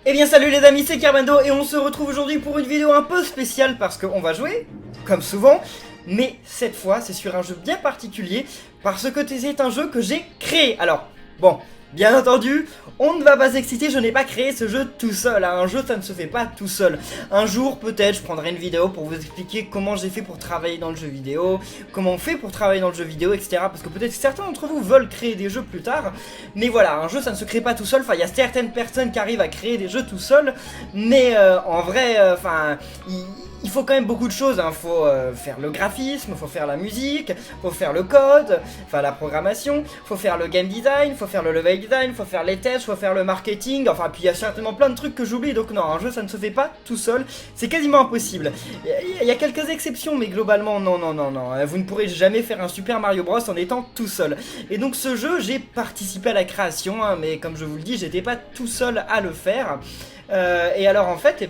Eh bien salut les amis, c'est Kerbando et on se retrouve aujourd'hui pour une vidéo un peu spéciale parce qu'on va jouer, comme souvent, mais cette fois c'est sur un jeu bien particulier parce que c'est un jeu que j'ai créé. Alors, bon, bien entendu, on ne va pas s'exciter, je n'ai pas créé ce jeu tout seul, hein. Un jeu ça ne se fait pas tout seul. Un jour peut-être je prendrai une vidéo pour vous expliquer comment j'ai fait pour travailler dans le jeu vidéo, comment on fait pour travailler dans le jeu vidéo, etc. Parce que peut-être certains d'entre vous veulent créer des jeux plus tard, mais voilà, un jeu ça ne se crée pas tout seul. Enfin, il y a certaines personnes qui arrivent à créer des jeux tout seul, mais en vrai, il faut quand même beaucoup de choses, hein. Faut faire le graphisme, faut faire la musique, faut faire le code, enfin la programmation, faut faire le game design, faut faire le level design, faut faire les tests, faut faire le marketing, enfin puis il y a certainement plein de trucs que j'oublie, donc non, un jeu ça ne se fait pas tout seul, c'est quasiment impossible. Il y a quelques exceptions, mais globalement non, vous ne pourrez jamais faire un Super Mario Bros en étant tout seul. Et donc ce jeu, j'ai participé à la création, hein, mais comme je vous le dis, j'étais pas tout seul à le faire. Et alors en fait,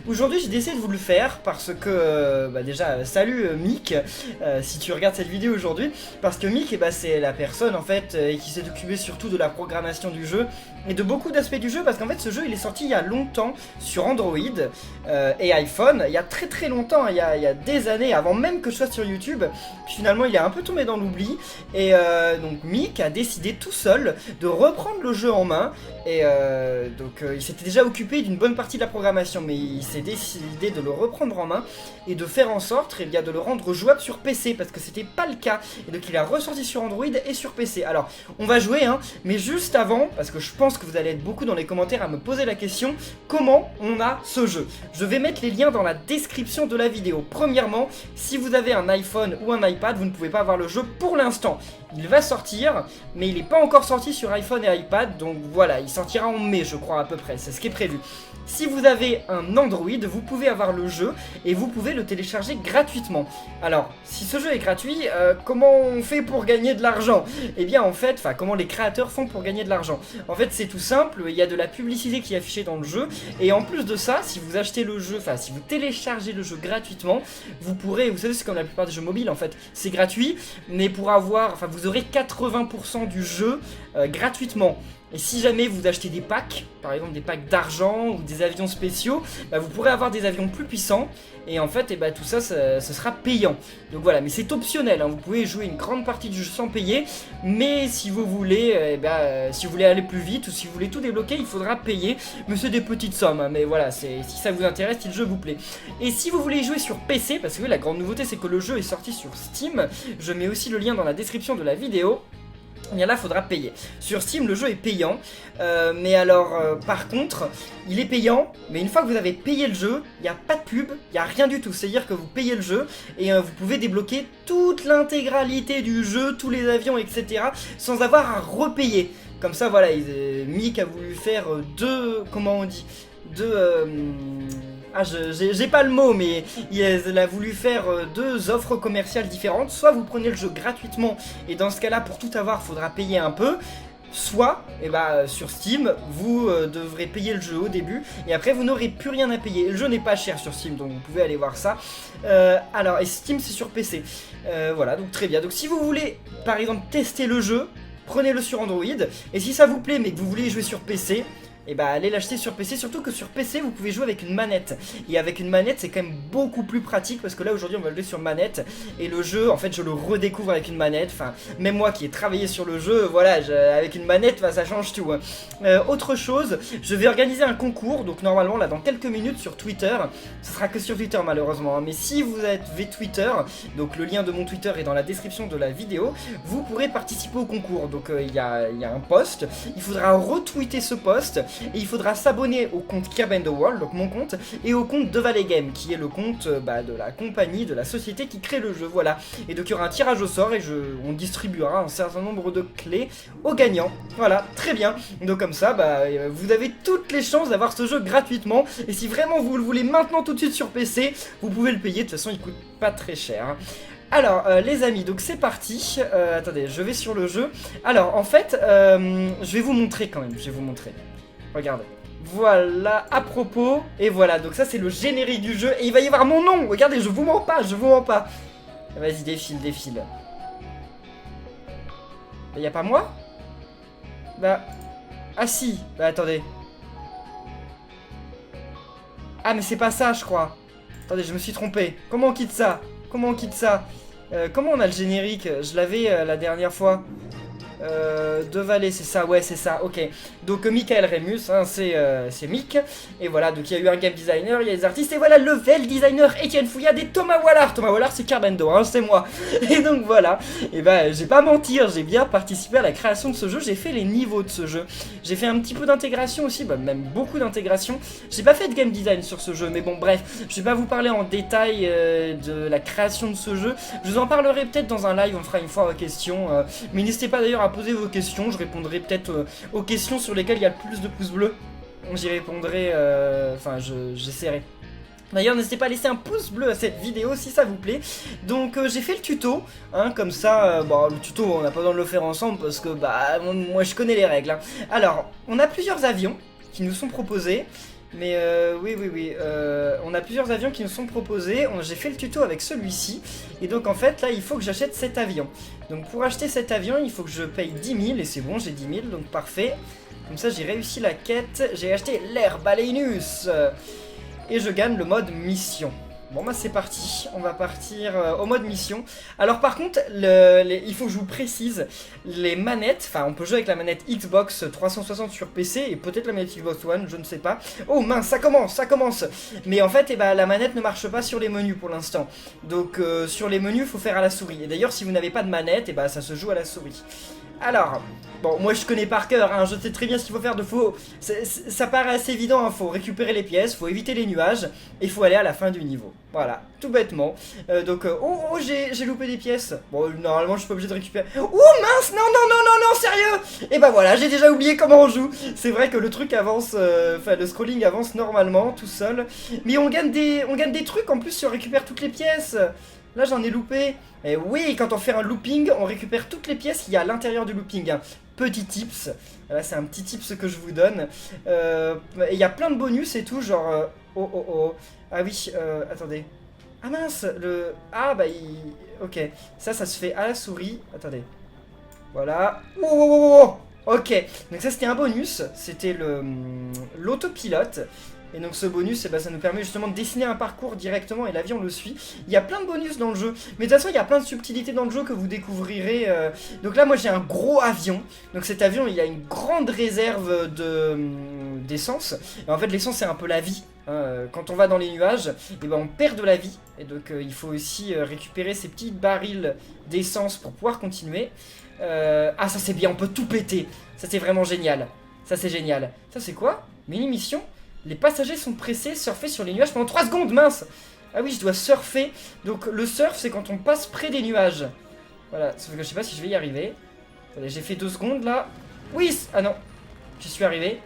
aujourd'hui j'ai décidé de vous le faire parce que, déjà, salut Mick, si tu regardes cette vidéo aujourd'hui, parce que Mick, c'est la personne en fait qui s'est occupée surtout de la programmation du jeu et de beaucoup d'aspects du jeu, parce qu'en fait ce jeu il est sorti il y a longtemps sur Android et iPhone, il y a très longtemps, il y a des années, avant même que je sois sur YouTube, puis finalement il est un peu tombé dans l'oubli, et donc Mick a décidé tout seul de reprendre le jeu en main, et il s'était déjà occupé d'une bonne partie de la programmation, mais il s'est décidé de le reprendre en main et de faire en sorte de le rendre jouable sur PC, parce que c'était pas le cas, et donc il a ressorti sur Android et sur PC. Alors on va jouer, hein, mais juste avant, parce que je pense que vous allez être beaucoup dans les commentaires à me poser la question, comment on a ce jeu? Je vais mettre les liens dans la description de la vidéo. Premièrement, si vous avez un iPhone ou un iPad, vous ne pouvez pas avoir le jeu pour l'instant. Il va sortir, mais il n'est pas encore sorti sur iPhone et iPad, donc voilà, il sortira en mai je crois à peu près, c'est ce qui est prévu. Si vous avez un Android, vous pouvez avoir le jeu et vous pouvez le télécharger gratuitement. Alors, si ce jeu est gratuit, comment on fait pour gagner de l'argent? Eh bien en fait, comment les créateurs font pour gagner de l'argent? En fait c'est tout simple, il y a de la publicité qui est affichée dans le jeu, et en plus de ça, si vous achetez le jeu, si vous téléchargez le jeu gratuitement, vous pourrez, vous savez c'est comme la plupart des jeux mobiles en fait, c'est gratuit, mais pour avoir, vous aurez 80% du jeu gratuitement. Et si jamais vous achetez des packs, par exemple des packs d'argent ou des avions spéciaux, vous pourrez avoir des avions plus puissants. Et en fait, tout ça, ce sera payant. Donc voilà, mais c'est optionnel, hein. Vous pouvez jouer une grande partie du jeu sans payer. Mais si vous voulez, si vous voulez aller plus vite ou si vous voulez tout débloquer, il faudra payer. Mais c'est des petites sommes, hein. Mais voilà, si ça vous intéresse, si le jeu vous plaît. Et si vous voulez jouer sur PC, parce que la grande nouveauté c'est que le jeu est sorti sur Steam. Je mets aussi le lien dans la description de la vidéo. Et là, il faudra payer. Sur Steam, le jeu est payant. Mais alors, par contre, il est payant. Mais une fois que vous avez payé le jeu, il n'y a pas de pub, il n'y a rien du tout. C'est-à-dire que vous payez le jeu et vous pouvez débloquer toute l'intégralité du jeu, tous les avions, etc. sans avoir à repayer. Comme ça, voilà, Mick a voulu faire comment on dit, j'ai pas le mot, mais il a voulu faire deux offres commerciales différentes. Soit vous prenez le jeu gratuitement, et dans ce cas-là, pour tout avoir, il faudra payer un peu. Soit, sur Steam, vous devrez payer le jeu au début, et après vous n'aurez plus rien à payer. Le jeu n'est pas cher sur Steam, donc vous pouvez aller voir ça. Et Steam c'est sur PC. Voilà, donc très bien. Donc si vous voulez, par exemple, tester le jeu, prenez-le sur Android, et si ça vous plaît, mais que vous voulez jouer sur PC, allez l'acheter sur PC, surtout que sur PC vous pouvez jouer avec une manette. Et avec une manette c'est quand même beaucoup plus pratique, parce que là aujourd'hui on va le jouer sur manette. Et le jeu en fait je le redécouvre avec une manette. Même moi qui ai travaillé sur le jeu, voilà, avec une manette ça change tout, hein. Autre chose, je vais organiser un concours. Donc normalement là dans quelques minutes sur Twitter. Ce sera que sur Twitter malheureusement, hein. Mais si vous avez Twitter, donc le lien de mon Twitter est dans la description de la vidéo, vous pourrez participer au concours. Donc il y a un post, il faudra retweeter ce post. Et il faudra s'abonner au compte Kerbando World, donc mon compte, et au compte de Valley Game, qui est le compte de la compagnie, de la société qui crée le jeu, voilà. Et donc il y aura un tirage au sort et on distribuera un certain nombre de clés aux gagnants. Voilà, très bien. Donc comme ça, vous avez toutes les chances d'avoir ce jeu gratuitement. Et si vraiment vous le voulez maintenant tout de suite sur PC, vous pouvez le payer, de toute façon il coûte pas très cher, hein. Alors les amis, donc c'est parti. Attendez, je vais sur le jeu. Alors en fait, je vais vous montrer quand même, Regardez, voilà, à propos, et voilà, donc ça c'est le générique du jeu, et il va y avoir mon nom, regardez, je vous mens pas. Vas-y, défile. Y a pas moi? Ah si, attendez. Ah mais c'est pas ça je crois. Attendez, je me suis trompé. Comment on quitte ça? Comment on quitte ça? Comment on a le générique? Je l'avais la dernière fois. De Vallée, c'est ça, ouais, c'est ça, ok. Donc, Michael Remus, hein, c'est Mick. Et voilà, donc il y a eu un game designer, il y a des artistes. Et voilà, level designer, Etienne Fouillade et Thomas Wallard. Thomas Wallard, c'est Carbendo, hein, c'est moi. Et donc, voilà. Et bah, j'ai pas mentir, j'ai bien participé à la création de ce jeu. J'ai fait les niveaux de ce jeu. J'ai fait un petit peu d'intégration aussi, bah, même beaucoup d'intégration. J'ai pas fait de game design sur ce jeu, mais bon, bref. Je vais pas vous parler en détail de la création de ce jeu. Je vous en parlerai peut-être dans un live, on fera une fois aux questions. Mais n'hésitez pas d'ailleurs à poser vos questions, je répondrai peut-être aux questions sur lesquelles il y a le plus de pouces bleus. J'y répondrai, enfin j'essaierai. D'ailleurs, n'hésitez pas à laisser un pouce bleu à cette vidéo si ça vous plaît. Donc j'ai fait le tuto, hein, comme ça, bon le tuto on n'a pas besoin de le faire ensemble parce que bah moi je connais les règles. Hein. Alors, on a plusieurs avions qui nous sont proposés. Mais oui, on a plusieurs avions qui nous sont proposés. J'ai fait le tuto avec celui-ci. Et donc en fait là il faut que j'achète cet avion. Donc pour acheter cet avion il faut que je paye 10 000. Et c'est bon, j'ai 10 000, donc parfait. Comme ça j'ai réussi la quête. J'ai acheté l'air Balenus. Et je gagne le mode mission. Bon bah c'est parti, on va partir au mode mission. Alors par contre, il faut que je vous précise, les manettes, enfin on peut jouer avec la manette Xbox 360 sur PC et peut-être la manette Xbox One, je ne sais pas. Oh mince, ça commence. Mais en fait, la manette ne marche pas sur les menus pour l'instant. Donc sur les menus, il faut faire à la souris. Et d'ailleurs, si vous n'avez pas de manette, ça se joue à la souris. Alors, bon, moi je connais par cœur, hein, je sais très bien ce qu'il faut faire de faux. Ça paraît assez évident, hein, faut récupérer les pièces, faut éviter les nuages, et faut aller à la fin du niveau. Voilà, tout bêtement. Oh, j'ai loupé des pièces. Bon, normalement je suis pas obligé de récupérer. Oh mince, non, sérieux. Et bah voilà, j'ai déjà oublié comment on joue. C'est vrai que le truc avance, le scrolling avance normalement, tout seul. Mais on gagne des trucs en plus si on récupère toutes les pièces. Là j'en ai loupé. Et oui, quand on fait un looping, on récupère toutes les pièces qu'il y a à l'intérieur du looping. Hein. Petit tips. Là c'est un petit tips que je vous donne. Il y a plein de bonus et tout, genre... Oh. Ah oui, attendez. Ah mince, Ah bah ok. Ça se fait à la souris. Attendez. Voilà. Oh. Ok. Donc ça c'était un bonus. C'était l'autopilote. Et donc ce bonus, ça nous permet justement de dessiner un parcours directement et l'avion le suit. Il y a plein de bonus dans le jeu. Mais de toute façon, il y a plein de subtilités dans le jeu que vous découvrirez. Donc là, moi j'ai un gros avion. Donc cet avion, il a une grande réserve d'essence. Et en fait, l'essence, c'est un peu la vie. Hein. Quand on va dans les nuages, on perd de la vie. Et donc il faut aussi récupérer ces petits barils d'essence pour pouvoir continuer. Ah, ça c'est bien, on peut tout péter. Ça c'est vraiment génial. Ça c'est génial. Ça c'est quoi? Mini-mission? Les passagers sont pressés, surfer sur les nuages pendant 3 secondes, mince. Ah oui, je dois surfer. Donc le surf, c'est quand on passe près des nuages. Voilà, sauf que je sais pas si je vais y arriver. Attendez, j'ai fait 2 secondes là. Oui, ah non, j'y suis arrivé.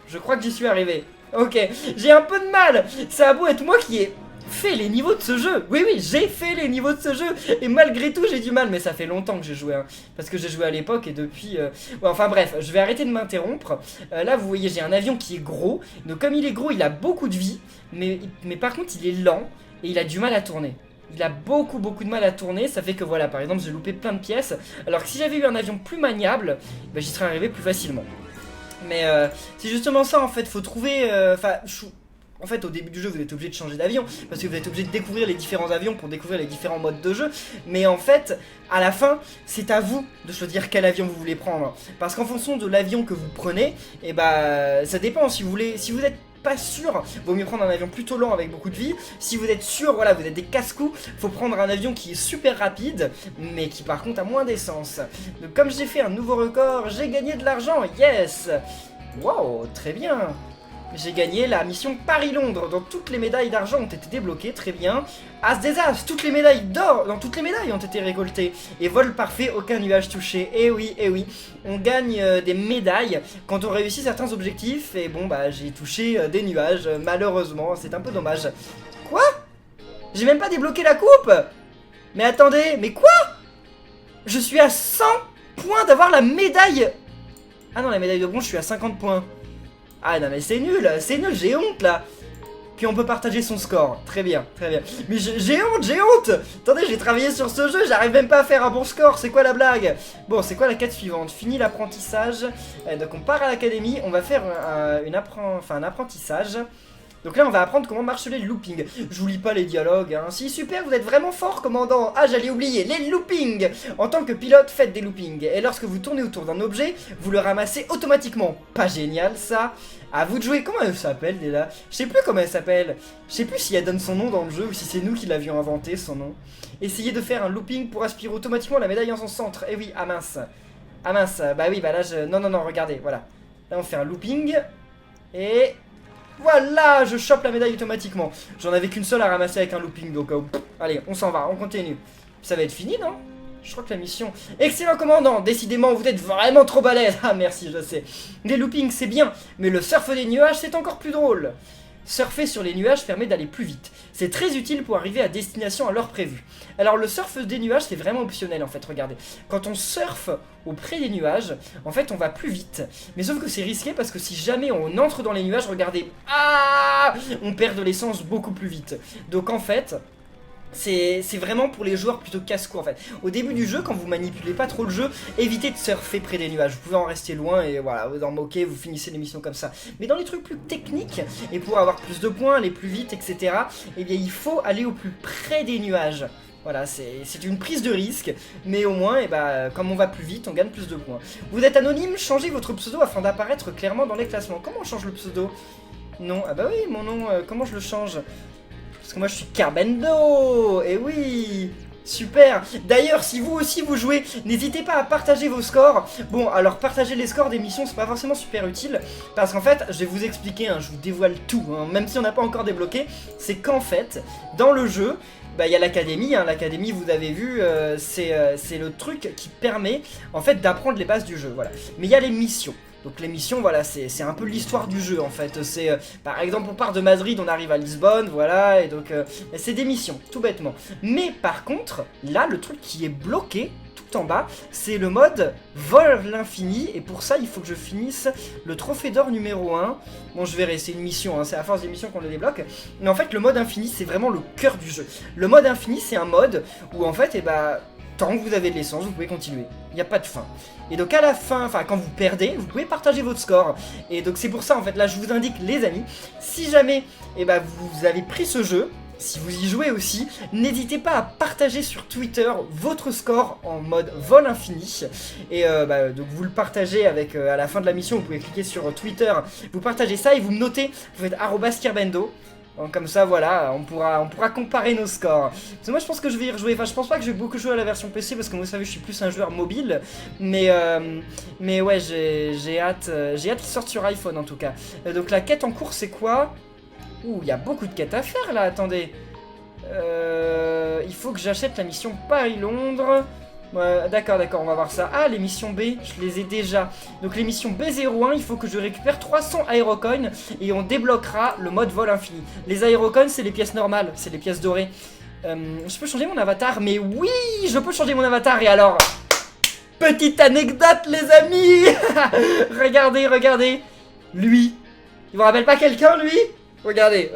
Je crois que j'y suis arrivé. Ok, j'ai un peu de mal. Ça a beau être moi qui ai fait les niveaux de ce jeu. Oui, j'ai fait les niveaux de ce jeu. Et malgré tout, j'ai du mal. Mais ça fait longtemps que j'ai joué. Hein, parce que j'ai joué à l'époque et depuis... Ouais, enfin bref, je vais arrêter de m'interrompre. Là, vous voyez, j'ai un avion qui est gros. Donc comme il est gros, il a beaucoup de vie. Mais par contre, il est lent. Et il a du mal à tourner. Il a beaucoup de mal à tourner. Ça fait que voilà, par exemple, j'ai loupé plein de pièces. Alors que si j'avais eu un avion plus maniable, j'y serais arrivé plus facilement. Mais c'est justement ça en fait. Faut trouver... En fait, au début du jeu, vous êtes obligé de changer d'avion parce que vous êtes obligé de découvrir les différents avions pour découvrir les différents modes de jeu. Mais en fait, à la fin, c'est à vous de choisir quel avion vous voulez prendre. Parce qu'en fonction de l'avion que vous prenez, ça dépend. Si vous êtes pas sûr, vaut mieux prendre un avion plutôt lent avec beaucoup de vie. Si vous êtes sûr, voilà, vous êtes des casse-cou, faut prendre un avion qui est super rapide, mais qui par contre a moins d'essence. Donc comme j'ai fait un nouveau record, j'ai gagné de l'argent, yes. Wow, très bien. J'ai gagné la mission Paris-Londres, dont toutes les médailles d'argent ont été débloquées, très bien. As des As, toutes les médailles d'or, dans toutes les médailles ont été récoltées. Et vol parfait, aucun nuage touché. Et oui, on gagne des médailles quand on réussit certains objectifs. Et bon, j'ai touché des nuages, malheureusement, c'est un peu dommage. Quoi? J'ai même pas débloqué la coupe? Mais attendez, mais quoi? Je suis à 100 points d'avoir la médaille. Ah non, la médaille de bronze, je suis à 50 points. Ah non mais c'est nul, j'ai honte là. Puis on peut partager son score, très bien. Mais j'ai honte. Attendez, j'ai travaillé sur ce jeu, j'arrive même pas à faire un bon score, c'est quoi la blague? Bon, c'est quoi la quête suivante? Fini l'apprentissage. Donc on part à l'académie, on va faire un apprentissage. Donc là on va apprendre comment marchent les loopings. Je vous lis pas les dialogues hein. Si super, vous êtes vraiment fort commandant. Ah j'allais oublier, les loopings. En tant que pilote, faites des loopings. Et lorsque vous tournez autour d'un objet, vous le ramassez automatiquement. Pas génial ça. À vous de jouer. Comment elle s'appelle déjà? Je sais plus comment elle s'appelle. Je sais plus si elle donne son nom dans le jeu ou si c'est nous qui l'avions inventé son nom. Essayez de faire un looping pour aspirer automatiquement la médaille en son centre. Eh oui, ah mince. Ah mince, bah oui, bah là je... Non, non, non, regardez, voilà. Là on fait un looping. Et... Voilà, je chope la médaille automatiquement. J'en avais qu'une seule à ramasser avec un looping, donc allez, on s'en va, on continue. Ça va être fini, non? Je crois que la mission... Excellent commandant, décidément vous êtes vraiment trop balèze. Ah merci, je sais. Les loopings c'est bien, mais le surf des nuages c'est encore plus drôle. Surfer sur les nuages permet d'aller plus vite. C'est très utile pour arriver à destination à l'heure prévue. Alors le surf des nuages c'est vraiment optionnel en fait, regardez. Quand on surfe auprès des nuages, en fait on va plus vite. Mais sauf que c'est risqué parce que si jamais on entre dans les nuages, regardez, ah, on perd de l'essence beaucoup plus vite. Donc en fait... C'est vraiment pour les joueurs plutôt casse-cou en fait. Au début du jeu, quand vous manipulez pas trop le jeu, évitez de surfer près des nuages. Vous pouvez en rester loin et voilà, vous en moquez, vous finissez l'émission comme ça. Mais dans les trucs plus techniques, et pour avoir plus de points, aller plus vite, etc., eh bien il faut aller au plus près des nuages. Voilà, c'est une prise de risque, mais au moins, comme on va plus vite, on gagne plus de points. Vous êtes anonyme, changez votre pseudo afin d'apparaître clairement dans les classements. Comment on change le pseudo? Non, ah bah oui, mon nom, comment je le change? Parce que moi je suis Carbendo. Et oui, super. D'ailleurs si vous aussi vous jouez, n'hésitez pas à partager vos scores. Bon alors partager les scores des missions c'est pas forcément super utile. Parce qu'en fait je vais vous expliquer, je vous dévoile tout même si on n'a pas encore débloqué. C'est qu'en fait dans le jeu il y a l'académie, l'académie vous avez vu, c'est le truc qui permet en fait d'apprendre les bases du jeu, voilà. Mais il y a les missions. Donc les missions, voilà, c'est un peu l'histoire du jeu en fait. C'est par exemple on part de Madrid, on arrive à Lisbonne, voilà, et donc c'est des missions, tout bêtement. Mais par contre, là le truc qui est bloqué tout en bas, c'est le mode vol l'infini, et pour ça il faut que je finisse le trophée d'or numéro 1. Bon je verrai, c'est une mission, c'est à force des missions qu'on le débloque. Mais en fait le mode infini c'est vraiment le cœur du jeu. Le mode infini c'est un mode où en fait, tant que vous avez de l'essence, vous pouvez continuer. Il n'y a pas de fin. Et donc à la fin, enfin quand vous perdez, vous pouvez partager votre score. Et donc c'est pour ça en fait, là je vous indique les amis, si jamais vous avez pris ce jeu, si vous y jouez aussi, n'hésitez pas à partager sur Twitter votre score en mode vol infini. Et donc vous le partagez avec, à la fin de la mission, vous pouvez cliquer sur Twitter, vous partagez ça et vous me notez, vous faites @Kirbendo. Donc comme ça voilà, on pourra comparer nos scores. Parce que moi je pense que je vais y rejouer, enfin je pense pas que je vais beaucoup jouer à la version PC parce que vous savez je suis plus un joueur mobile. Mais ouais j'ai hâte qu'il sorte sur iPhone en tout cas. Donc la quête en cours c'est quoi? Ouh, il y a beaucoup de quêtes à faire là, attendez. Il faut que j'achète la mission Paris-Londres. D'accord, on va voir ça. Ah, les missions B, je les ai déjà. Donc les missions B01, il faut que je récupère 300 aérocoins et on débloquera le mode vol infini. Les aérocoins, c'est les pièces normales, c'est les pièces dorées. Je peux changer mon avatar, mais oui, je peux changer mon avatar. Et alors, petite anecdote les amis. Regardez. Lui, il vous rappelle pas quelqu'un lui? Regardez,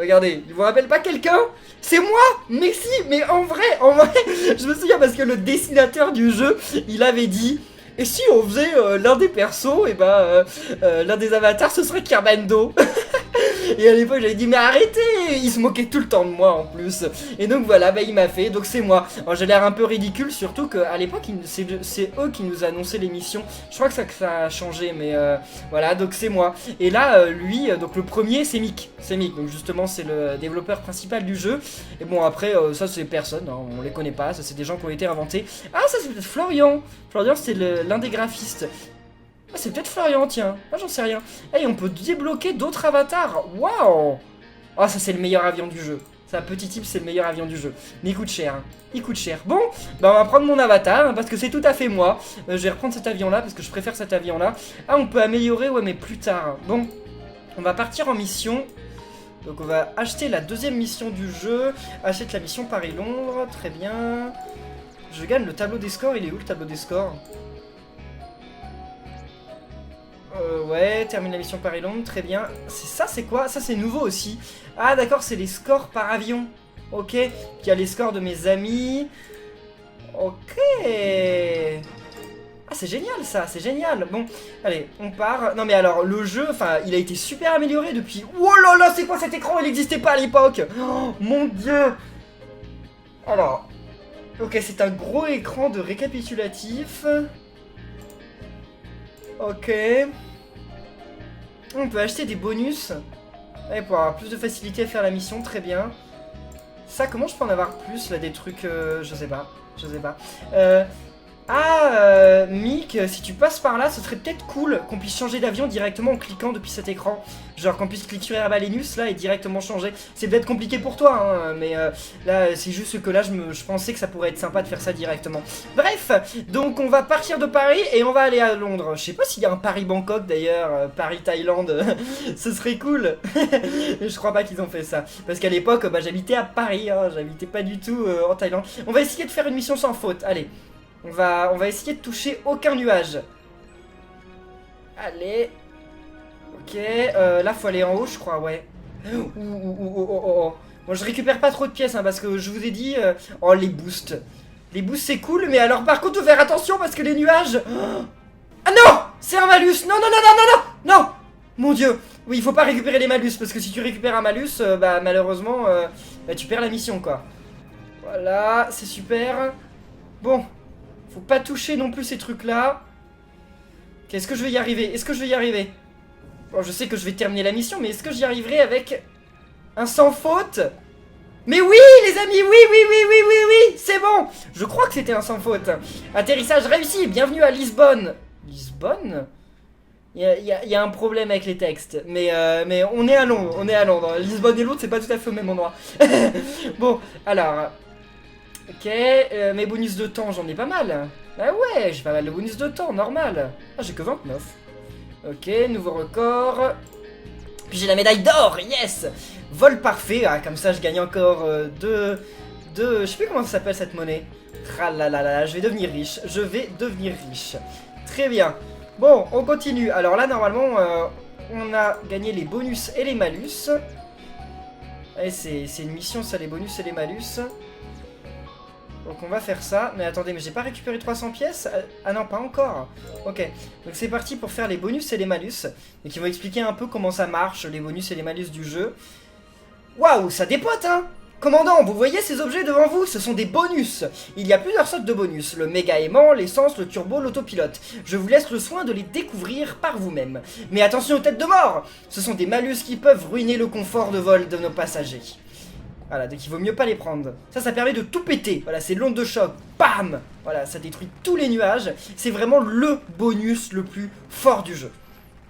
il vous rappelle pas quelqu'un? C'est moi! Mais si, mais en vrai, je me souviens parce que le dessinateur du jeu, il avait dit, et si on faisait l'un des persos, l'un des avatars, ce serait Kirbendo. Et à l'époque j'avais dit mais arrêtez. Il se moquait tout le temps de moi en plus. Et donc voilà, il m'a fait, donc c'est moi. Alors j'ai l'air un peu ridicule, surtout qu'à l'époque c'est eux qui nous annonçaient l'émission. Je crois que ça a changé, mais voilà, donc c'est moi. Et là lui, donc le premier c'est Mick. Donc justement c'est le développeur principal du jeu. Et bon après ça c'est personne, on les connaît pas, ça c'est des gens qui ont été inventés. Ah ça c'est peut-être Florian. Florian c'est l'un des graphistes. Ah, c'est peut-être Florian, tiens. Ah, j'en sais rien. Hey, on peut débloquer d'autres avatars. Waouh. Ah, ça, c'est le meilleur avion du jeu. Ça, petit type, c'est le meilleur avion du jeu. Mais il coûte cher. Il coûte cher. Bon, on va prendre mon avatar, parce que c'est tout à fait moi. Je vais reprendre cet avion-là, parce que je préfère cet avion-là. Ah, on peut améliorer, ouais, mais plus tard. Bon, on va partir en mission. Donc, on va acheter la deuxième mission du jeu. Achète la mission Paris-Londres. Très bien. Je gagne le tableau des scores. Il est où, le tableau des scores ? Ouais, termine la mission Paris-Londres, très bien. C'est quoi? Ça c'est nouveau aussi. Ah d'accord, c'est les scores par avion. Ok, puis il y a les scores de mes amis. Ok. Ah, c'est génial ça, c'est génial. Bon, allez, on part. Non mais alors, le jeu, enfin, il a été super amélioré depuis... Oh là là, c'est quoi cet écran? Il n'existait pas à l'époque. Oh, mon Dieu. Alors, ok, c'est un gros écran de récapitulatif. Ok. On peut acheter des bonus. Ouais, pour avoir plus de facilité à faire la mission, très bien. Ça, comment je peux en avoir plus, là, des trucs... je sais pas, je sais pas. Mick, si tu passes par là, ce serait peut-être cool qu'on puisse changer d'avion directement en cliquant depuis cet écran. Genre qu'on puisse cliquer sur Herbalenus là et directement changer. C'est peut-être compliqué pour toi, hein, mais là c'est juste que là je pensais que ça pourrait être sympa de faire ça directement. Bref, donc on va partir de Paris et on va aller à Londres. Je sais pas s'il y a un Paris-Bangkok d'ailleurs, Paris-Thaïlande, ce serait cool. Je crois pas qu'ils ont fait ça. Parce qu'à l'époque, bah, j'habitais à Paris, hein, j'habitais pas du tout en Thaïlande. On va essayer de faire une mission sans faute, allez. On va essayer de toucher aucun nuage. Allez. Ok, là faut aller en haut je crois, ouais. Oh. Bon, je récupère pas trop de pièces hein, parce que je vous ai dit... Oh, les boosts. Les boosts c'est cool, mais alors par contre faut faire attention parce que les nuages... Ah non! C'est un malus. Non. Mon Dieu. Oui, il faut pas récupérer les malus parce que si tu récupères un malus, bah malheureusement, bah, tu perds la mission quoi. Voilà, c'est super. Bon. Faut pas toucher non plus ces trucs là. Est-ce que je vais y arriver? Est-ce que je vais y arriver? Bon, je sais que je vais terminer la mission, mais est-ce que j'y arriverai avec un sans faute? Mais oui, les amis, oui, c'est bon. Je crois que c'était un sans faute. Atterrissage réussi, bienvenue à Lisbonne. Lisbonne? Il y a un problème avec les textes, mais on est à Londres, Lisbonne et Londres, c'est pas tout à fait au même endroit. Bon, alors... Ok, mes bonus de temps, j'en ai pas mal. Ah ouais, j'ai pas mal de bonus de temps, normal. Ah, j'ai que 29. Ok, nouveau record. Puis j'ai la médaille d'or, yes. Vol parfait, ah, comme ça je gagne encore je sais plus comment ça s'appelle cette monnaie. Tralalala, je vais devenir riche. Très bien. Bon, on continue. Alors là, normalement, on a gagné les bonus et les malus. Allez, c'est une mission, ça, les bonus et les malus. Donc on va faire ça, mais attendez, mais j'ai pas récupéré 300 pièces? Ah non, pas encore. Ok, donc c'est parti pour faire les bonus et les malus. Donc ils vont expliquer un peu comment ça marche, les bonus et les malus du jeu. Waouh, ça dépote hein! Commandant, vous voyez ces objets devant vous? Ce sont des bonus. Il y a plusieurs sortes de bonus, le méga aimant, l'essence, le turbo, l'autopilote. Je vous laisse le soin de les découvrir par vous-même. Mais attention aux têtes de mort! Ce sont des malus qui peuvent ruiner le confort de vol de nos passagers. Voilà, donc il vaut mieux pas les prendre. Ça permet de tout péter. Voilà, c'est l'onde de choc. Bam! Voilà, ça détruit tous les nuages. C'est vraiment le bonus le plus fort du jeu.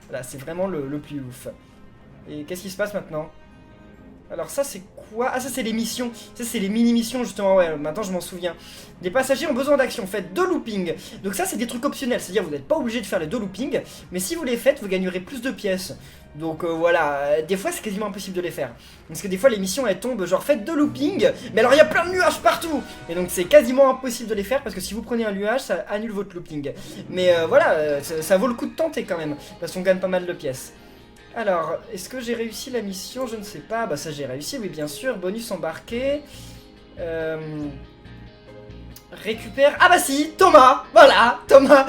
Voilà, c'est vraiment le plus ouf. Et qu'est-ce qui se passe maintenant? Alors ça c'est quoi? Ah ça c'est les missions. Ça c'est les mini-missions justement, ouais, maintenant je m'en souviens. Les passagers ont besoin d'action, faites 2 loopings. Donc ça c'est des trucs optionnels, c'est-à-dire vous n'êtes pas obligé de faire les 2 loopings. Mais si vous les faites, vous gagnerez plus de pièces. Donc voilà, des fois c'est quasiment impossible de les faire. Parce que des fois les missions elles tombent genre faites 2 loopings. Mais alors il y a plein de nuages partout. Et donc c'est quasiment impossible de les faire parce que si vous prenez un nuage ça annule votre looping. Mais voilà, ça vaut le coup de tenter quand même. Parce qu'on gagne pas mal de pièces. Alors, est-ce que j'ai réussi la mission? Je ne sais pas. Bah ça j'ai réussi, oui bien sûr. Bonus embarqué. Récupère... Ah bah si, Thomas. Voilà, Thomas.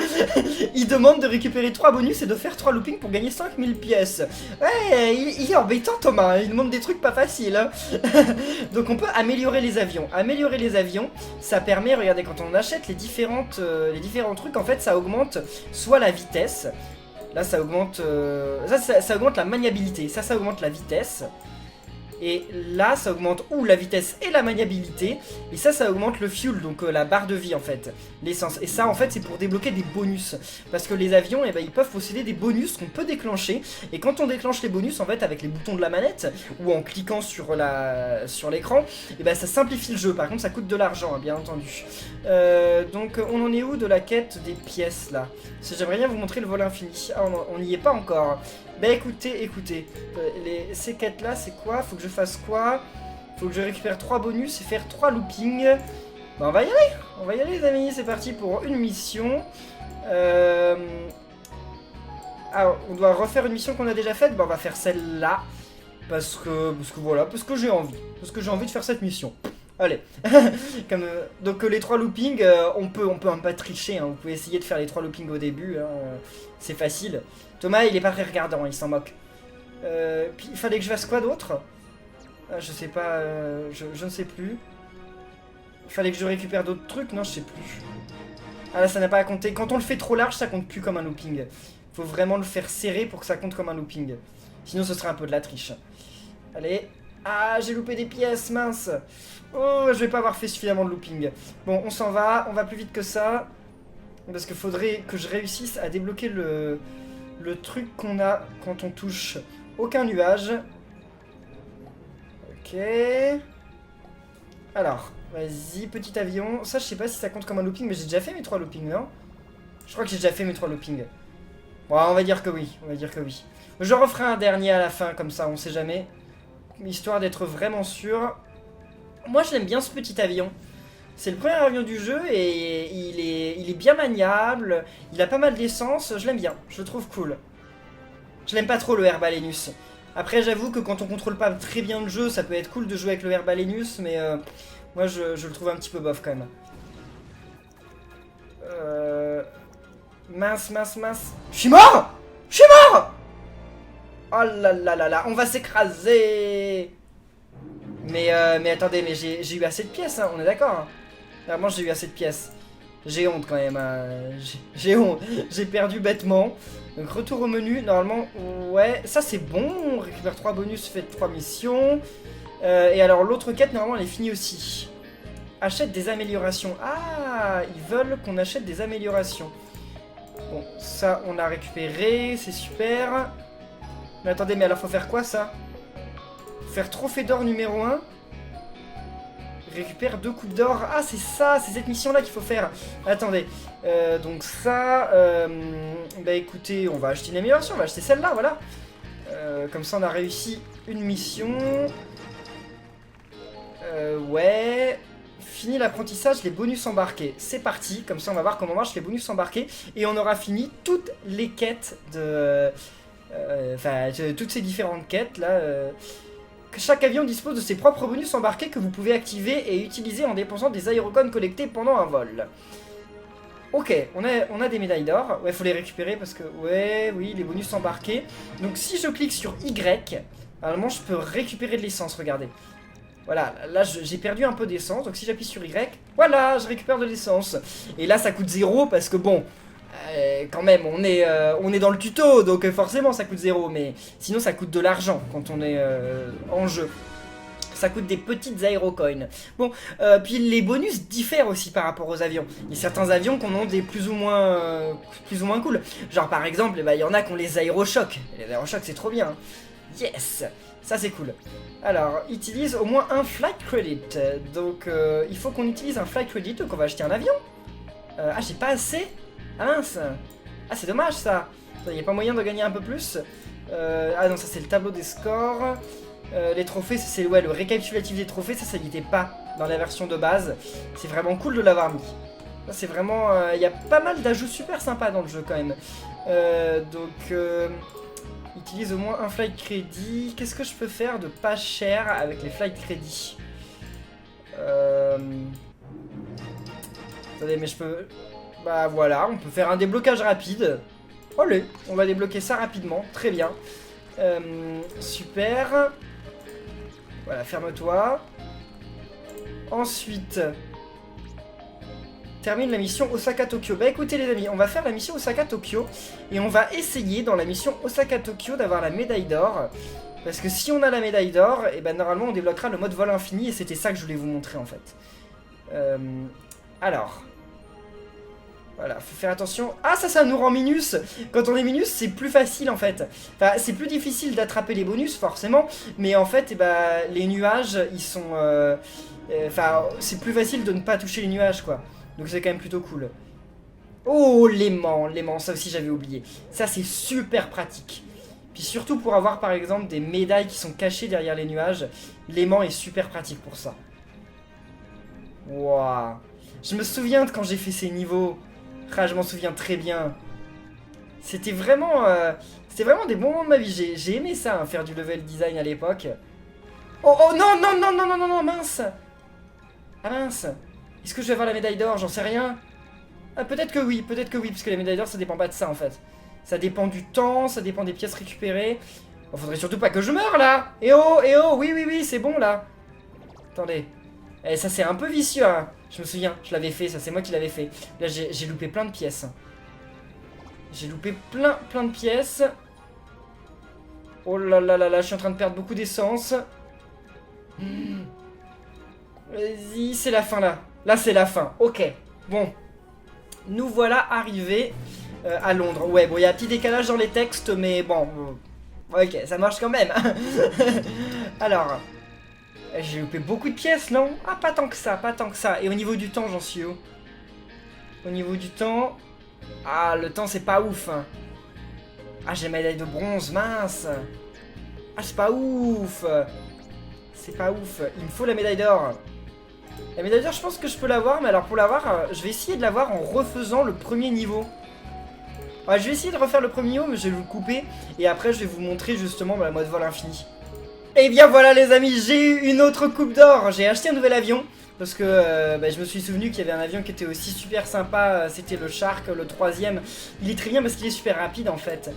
Il demande de récupérer 3 bonus et de faire 3 loopings pour gagner 5000 pièces. Ouais, il est embêtant Thomas. Il demande des trucs pas faciles. Hein. Donc on peut améliorer les avions. Améliorer les avions, ça permet, regardez, quand on achète les différents trucs, en fait ça augmente soit la vitesse... Là ça augmente ça augmente la maniabilité, ça augmente la vitesse. Et là ça augmente la vitesse et la maniabilité. Et ça augmente le fuel, donc la barre de vie en fait, l'essence. Et ça en fait c'est pour débloquer des bonus. Parce que les avions, ils peuvent posséder des bonus qu'on peut déclencher. Et quand on déclenche les bonus en fait avec les boutons de la manette, ou en cliquant sur l'écran, ça simplifie le jeu. Par contre ça coûte de l'argent, hein, bien entendu. Donc on en est où de la quête des pièces là? J'aimerais bien vous montrer le vol infini. Ah on n'y est pas encore. Bah écoutez, ces quêtes là c'est quoi? Faut que je fasse quoi? Faut que je récupère 3 bonus et faire 3 loopings. Bah on va y aller les amis, c'est parti pour une mission. Ah, on doit refaire une mission qu'on a déjà faite. Bah on va faire celle-là. Parce que voilà, parce que j'ai envie. Parce que j'ai envie de faire cette mission. Allez. Comme, donc les 3 loopings, on peut un peu tricher. Hein. Vous pouvez essayer de faire les 3 loopings au début. Hein. C'est facile. Thomas, il est pas très regardant, il s'en moque. Puis il fallait que je fasse quoi d'autre? Je sais pas, je ne sais plus. Il fallait que je récupère d'autres trucs? Non, je sais plus. Ah là, ça n'a pas à compter. Quand on le fait trop large, ça compte plus comme un looping. Faut vraiment le faire serré pour que ça compte comme un looping. Sinon, ce serait un peu de la triche. Allez. Ah, j'ai loupé des pièces, mince. Oh, je vais pas avoir fait suffisamment de looping. Bon, on s'en va. On va plus vite que ça. Parce qu'il faudrait que je réussisse à débloquer le truc qu'on a quand on touche aucun nuage. Ok. Alors, vas-y, petit avion. Ça, je sais pas si ça compte comme un looping, mais j'ai déjà fait mes 3 loopings, non? Je crois que j'ai déjà fait mes 3 loopings. Bon, on va dire que oui. On va dire que oui. Je referai un dernier à la fin, comme ça, on sait jamais. Histoire d'être vraiment sûr. Moi, je l'aime bien, ce petit avion. C'est le premier avion du jeu et il est bien maniable. Il a pas mal d'essence. Je l'aime bien. Je le trouve cool. Je l'aime pas trop, le Herbalenus. Après, j'avoue que quand on contrôle pas très bien le jeu, ça peut être cool de jouer avec le Herbalenus, mais moi, je le trouve un petit peu bof, quand même. Mince, mince, mince. Je suis mort! Je suis mort! Oh là là là là, on va s'écraser! Mais attendez, mais j'ai eu assez de pièces, hein, on est d'accord, hein. Vraiment, j'ai eu assez de pièces. J'ai honte quand même, hein. J'ai honte. J'ai perdu bêtement. Donc retour au menu, normalement, ouais, ça c'est bon. On récupère 3 bonus, fait 3 missions. Et alors l'autre quête, normalement, elle est finie aussi. Achète des améliorations. Ah, ils veulent qu'on achète des améliorations. Bon, ça, on a récupéré, c'est super. Mais attendez, mais alors faut faire quoi, ça? Faire trophée d'or numéro 1. Récupère 2 coupes d'or. Ah, c'est ça, c'est cette mission-là qu'il faut faire. Attendez. Donc ça... bah écoutez, on va acheter une amélioration. On va acheter celle-là, voilà. Comme ça, on a réussi une mission. Ouais... Fini l'apprentissage, les bonus embarqués. C'est parti. Comme ça, on va voir comment marchent les bonus embarqués. Et on aura fini toutes les quêtes de... Enfin, toutes ces différentes quêtes, là... Chaque avion dispose de ses propres bonus embarqués que vous pouvez activer et utiliser en dépensant des aérocones collectés pendant un vol. Ok, on a des médailles d'or. Ouais, faut les récupérer parce que... Ouais, oui, les bonus embarqués. Donc si je clique sur Y, normalement je peux récupérer de l'essence, regardez. Voilà, là j'ai perdu un peu d'essence, donc si j'appuie sur Y, voilà, je récupère de l'essence. Et là ça coûte 0 parce que bon... quand même, on est dans le tuto, donc forcément ça coûte 0, mais sinon ça coûte de l'argent quand on est en jeu. Ça coûte des petites aérocoins. Bon, puis les bonus diffèrent aussi par rapport aux avions. Il y a certains avions qu'on ont des plus ou moins cool. Genre par exemple, il y en a qui ont les aérochocs. Les aérochocs c'est trop bien. Yes, ça c'est cool. Alors, utilise au moins un flight credit. Donc il faut qu'on utilise un flight credit, donc on va acheter un avion. Ah, j'ai pas assez. Ah mince. Ah, c'est dommage ça. Il n'y a pas moyen de gagner un peu plus. Ah non, ça c'est le tableau des scores. Les trophées, c'est ouais, le récapitulatif des trophées, ça n'y était pas dans la version de base. C'est vraiment cool de l'avoir mis. C'est vraiment... Il y a pas mal d'ajouts super sympas dans le jeu quand même. Utilise au moins un flight crédit. Qu'est-ce que je peux faire de pas cher avec les flight crédits? Attendez, mais je peux... Bah voilà, on peut faire un déblocage rapide. Allez, on va débloquer ça rapidement, très bien. Super. Voilà, ferme-toi. Ensuite, termine la mission Osaka-Tokyo. Bah écoutez les amis, on va faire la mission Osaka-Tokyo. Et on va essayer dans la mission Osaka-Tokyo d'avoir la médaille d'or. Parce que si on a la médaille d'or, et ben normalement on débloquera le mode vol infini. Et c'était ça que je voulais vous montrer en fait. Alors... Voilà, faut faire attention. Ah, ça nous rend minus. Quand on est minus, c'est plus facile en fait. Enfin, c'est plus difficile d'attraper les bonus, forcément. Mais en fait, les nuages, ils sont... Enfin, c'est plus facile de ne pas toucher les nuages, quoi. Donc c'est quand même plutôt cool. Oh, l'aimant, ça aussi j'avais oublié. Ça, c'est super pratique. Puis surtout pour avoir, par exemple, des médailles qui sont cachées derrière les nuages. L'aimant est super pratique pour ça. Waouh. Je me souviens de quand j'ai fait ces niveaux... Ah, je m'en souviens très bien. C'était vraiment des bons moments de ma vie. J'ai aimé ça, hein, faire du level design à l'époque. Oh, oh, non, non, non, non, non, non, non, mince. Ah mince. Est-ce que je vais avoir la médaille d'or? J'en sais rien. Ah, peut-être que oui, parce que les médailles d'or, ça dépend pas de ça, en fait. Ça dépend du temps, ça dépend des pièces récupérées. Bon, faudrait surtout pas que je meure, là. Eh oh, oui, c'est bon, là. Attendez. Eh, ça, c'est un peu vicieux, hein. Je me souviens, je l'avais fait, ça, c'est moi qui l'avais fait. Là, j'ai loupé plein de pièces. J'ai loupé plein de pièces. Oh là là là là, je suis en train de perdre beaucoup d'essence. Vas-y, c'est la fin, là. Là, c'est la fin. Ok. Bon. Nous voilà arrivés à Londres. Ouais, bon, il y a un petit décalage dans les textes, mais bon. Ok, ça marche quand même. Alors, j'ai loupé beaucoup de pièces, non? Ah, pas tant que ça, pas tant que ça. Et au niveau du temps, j'en suis où? Au niveau du temps... Ah, le temps, c'est pas ouf. Hein. Ah, j'ai médaille de bronze, mince. Ah, c'est pas ouf. C'est pas ouf. Il me faut la médaille d'or. La médaille d'or, je pense que je peux l'avoir, mais alors pour l'avoir, je vais essayer de l'avoir en refaisant le premier niveau. Ouais, je vais essayer de refaire le premier niveau, mais je vais vous le couper. Et après, je vais vous montrer justement la mode vol infini. Et bien voilà les amis, j'ai eu une autre coupe d'or. J'ai acheté un nouvel avion. Parce que je me suis souvenu qu'il y avait un avion qui était aussi super sympa. C'était le Shark, le troisième. Il est très bien parce qu'il est super rapide en fait.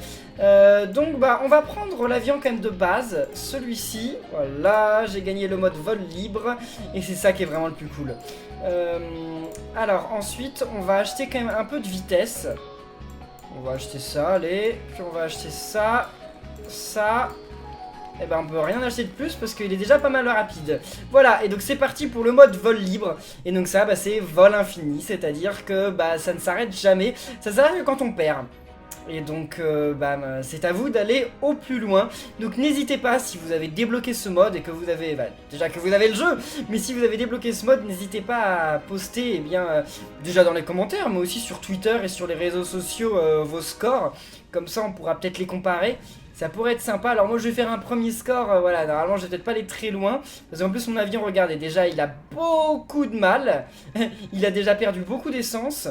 Donc bah on va prendre l'avion quand même de base. Celui-ci, voilà, j'ai gagné le mode vol libre. Et c'est ça qui est vraiment le plus cool. Alors ensuite on va acheter quand même un peu de vitesse. On va acheter ça, allez. Puis on va acheter ça. Ça. Eh ben on peut rien acheter de plus parce qu'il est déjà pas mal rapide. Voilà, et donc c'est parti pour le mode vol libre. Et donc ça, bah, c'est vol infini, c'est-à-dire que bah, ça ne s'arrête jamais. Ça s'arrête que quand on perd. Et donc c'est à vous d'aller au plus loin. Donc n'hésitez pas, si vous avez débloqué ce mode et que vous avez, déjà que vous avez le jeu, mais si vous avez débloqué ce mode, n'hésitez pas à poster, déjà dans les commentaires, mais aussi sur Twitter et sur les réseaux sociaux vos scores. Comme ça on pourra peut-être les comparer. Ça pourrait être sympa. Alors moi je vais faire un premier score, voilà, normalement je vais peut-être pas aller très loin. Parce qu'en plus mon avion, regardez, déjà il a beaucoup de mal. Il a déjà perdu beaucoup d'essence.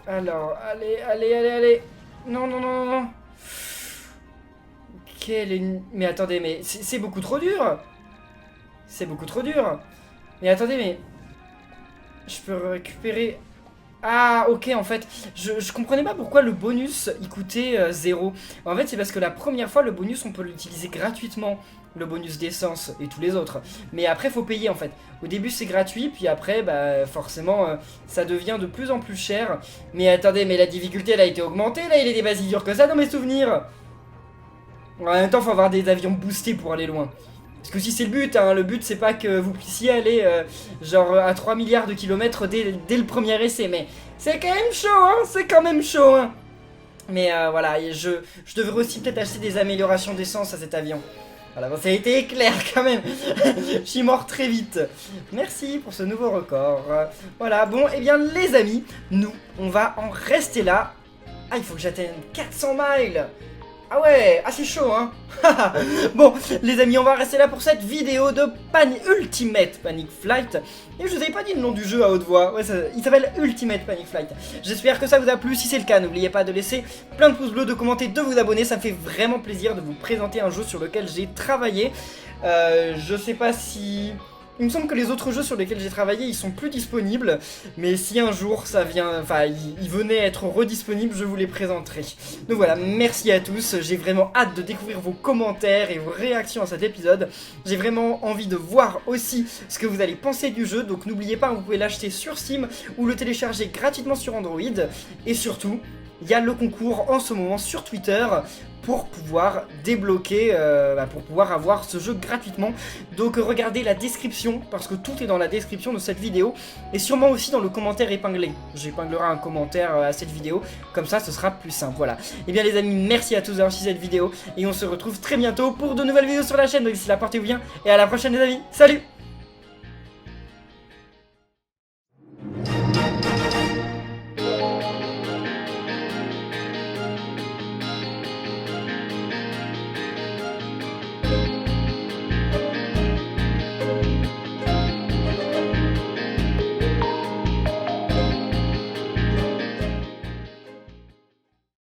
Alors, allez. Non. Mais attendez, mais c'est beaucoup trop dur. C'est beaucoup trop dur. Mais attendez, mais... Je peux récupérer... Ah, ok, en fait, je comprenais pas pourquoi le bonus, il coûtait 0. En fait, c'est parce que la première fois, le bonus, on peut l'utiliser gratuitement. Le bonus d'essence et tous les autres. Mais après, faut payer, en fait. Au début, c'est gratuit, puis après, bah, forcément, ça devient de plus en plus cher. Mais attendez, mais la difficulté, elle a été augmentée, là, il est pas si dur que ça dans mes souvenirs. En même temps, faut avoir des avions boostés pour aller loin. Parce que si c'est le but c'est pas que vous puissiez aller genre à 3 milliards de kilomètres dès le premier essai, mais c'est quand même chaud, hein, Mais voilà, je devrais aussi peut-être acheter des améliorations d'essence à cet avion. Voilà, bon, ça a été clair quand même. Je suis mort très vite. Merci pour ce nouveau record. Voilà, bon, et bien les amis, nous, on va en rester là. Ah, il faut que j'atteigne 400 miles. Ah ouais, assez chaud hein. Bon les amis, on va rester là pour cette vidéo de Ultimate Panic Flight. Et je vous avais pas dit le nom du jeu à haute voix. Ouais, il s'appelle Ultimate Panic Flight. J'espère que ça vous a plu. Si c'est le cas, n'oubliez pas de laisser plein de pouces bleus, de commenter, de vous abonner. Ça me fait vraiment plaisir de vous présenter un jeu sur lequel j'ai travaillé. Je sais pas si... Il me semble que les autres jeux sur lesquels j'ai travaillé, ils sont plus disponibles. Mais si un jour ça vient, enfin, ils venaient être redisponibles, je vous les présenterai. Donc voilà, merci à tous. J'ai vraiment hâte de découvrir vos commentaires et vos réactions à cet épisode. J'ai vraiment envie de voir aussi ce que vous allez penser du jeu. Donc n'oubliez pas, vous pouvez l'acheter sur Steam ou le télécharger gratuitement sur Android. Et surtout, il y a le concours en ce moment sur Twitter pour pouvoir débloquer, pour pouvoir avoir ce jeu gratuitement. Donc regardez la description, parce que tout est dans la description de cette vidéo, et sûrement aussi dans le commentaire épinglé. J'épinglerai un commentaire à cette vidéo, comme ça ce sera plus simple, voilà. Et bien les amis, merci à tous d'avoir suivi cette vidéo, et on se retrouve très bientôt pour de nouvelles vidéos sur la chaîne. Donc d'ici là, portez-vous bien, et à la prochaine les amis, salut!